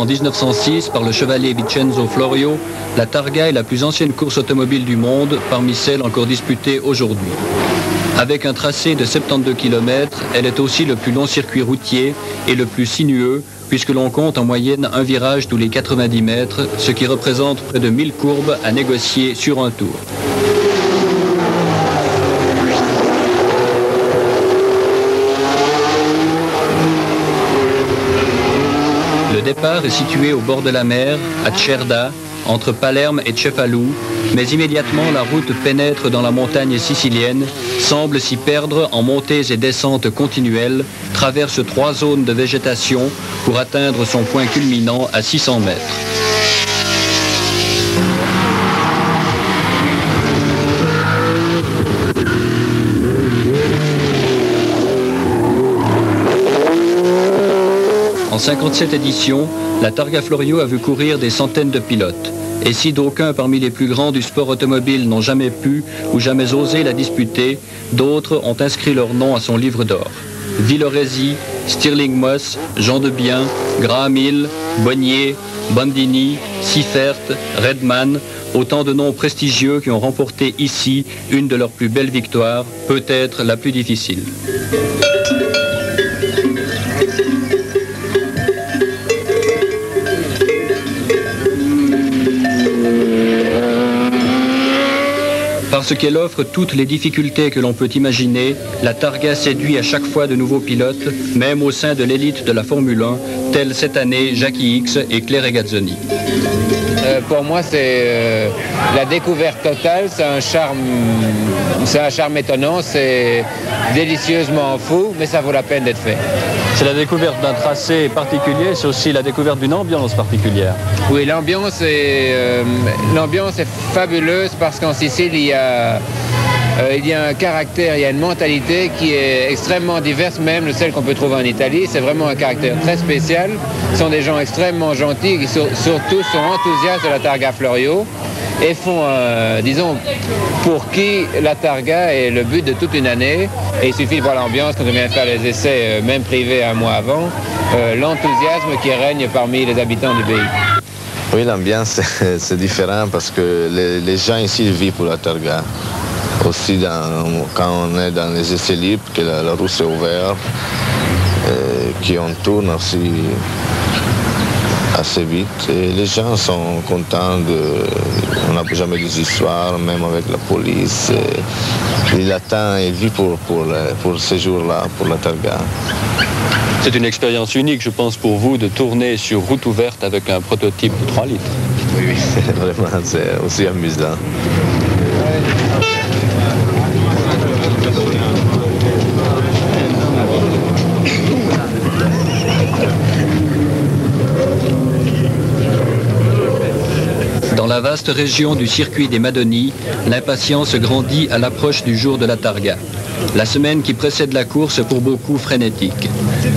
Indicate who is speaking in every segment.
Speaker 1: en 1906 par le chevalier Vincenzo Florio, la Targa est la plus ancienne course automobile du monde, parmi celles encore disputées aujourd'hui. Avec un tracé de 72 km, elle est aussi le plus long circuit routier et le plus sinueux, puisque l'on compte en moyenne un virage tous les 90 mètres, ce qui représente près de 1000 courbes à négocier sur un tour. Le départ est situé au bord de la mer, à Cerda, entre Palerme et Cefalù, mais immédiatement la route pénètre dans la montagne sicilienne, semble s'y perdre en montées et descentes continuelles, traverse 3 zones de végétation pour atteindre son point culminant à 600 mètres. En 57 éditions, la Targa Florio a vu courir des centaines de pilotes. Et si d'aucuns parmi les plus grands du sport automobile n'ont jamais pu ou jamais osé la disputer, d'autres ont inscrit leur nom à son livre d'or. Villoresi, Stirling Moss, Jean Debien, Graham Hill, Bonnier, Bandini, Seifert, Redman, autant de noms prestigieux qui ont remporté ici une de leurs plus belles victoires, peut-être la plus difficile. Parce qu'elle offre toutes les difficultés que l'on peut imaginer, la Targa séduit à chaque fois de nouveaux pilotes, même au sein de l'élite de la Formule 1, tels cette année Jackie Hicks et Claire Regazzoni.
Speaker 2: Pour moi, c'est la découverte totale, c'est un charme étonnant, c'est délicieusement fou, mais ça vaut la peine d'être fait.
Speaker 1: C'est la découverte d'un tracé particulier, c'est aussi la découverte d'une ambiance particulière.
Speaker 2: Oui, l'ambiance est fabuleuse parce qu'en Sicile, il y a un caractère, il y a une mentalité qui est extrêmement diverse, même de celle qu'on peut trouver en Italie. C'est vraiment un caractère très spécial. Ce sont des gens extrêmement gentils qui surtout sont enthousiastes de la Targa Florio et font, disons, pour qui la Targa est le but de toute une année. Et il suffit de voir l'ambiance quand on vient faire les essais, même privés un mois avant, l'enthousiasme qui règne parmi les habitants du pays.
Speaker 3: Oui, l'ambiance c'est différent parce que les gens ici vivent pour la Targa. Aussi quand on est dans les essais libres, que la route est ouverte, qu'on tourne aussi assez vite. Et les gens sont contents, on n'a jamais des histoires, même avec la police. Il attend et vit pour ces jours-là, pour la Targa.
Speaker 1: C'est une expérience unique, je pense, pour vous de tourner sur route ouverte avec un prototype de 3 litres.
Speaker 3: Oui, vraiment, c'est aussi amusant.
Speaker 1: Dans la vaste région du circuit des Madoni, l'impatience grandit à l'approche du jour de la Targa. La semaine qui précède la course est pour beaucoup frénétique.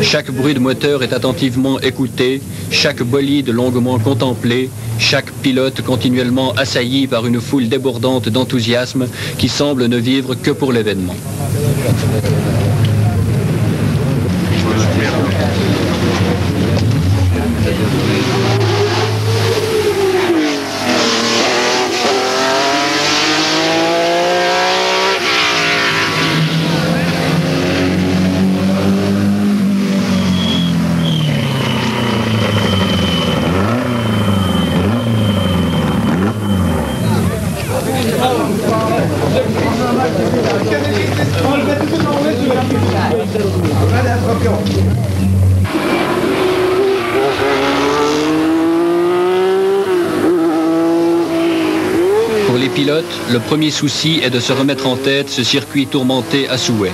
Speaker 1: Chaque bruit de moteur est attentivement écouté, chaque bolide longuement contemplé, chaque pilote continuellement assailli par une foule débordante d'enthousiasme qui semble ne vivre que pour l'événement. Pour les pilotes, le premier souci est de se remettre en tête ce circuit tourmenté à souhait.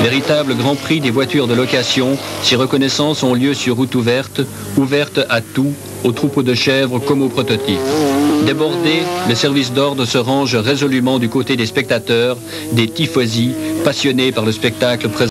Speaker 1: Véritable grand prix des voitures de location, si reconnaissances ont lieu sur route ouverte à tout, aux troupeaux de chèvres comme aux prototypes. Débordé, le service d'ordre se range résolument du côté des spectateurs, des tifosi, passionnés par le spectacle présent.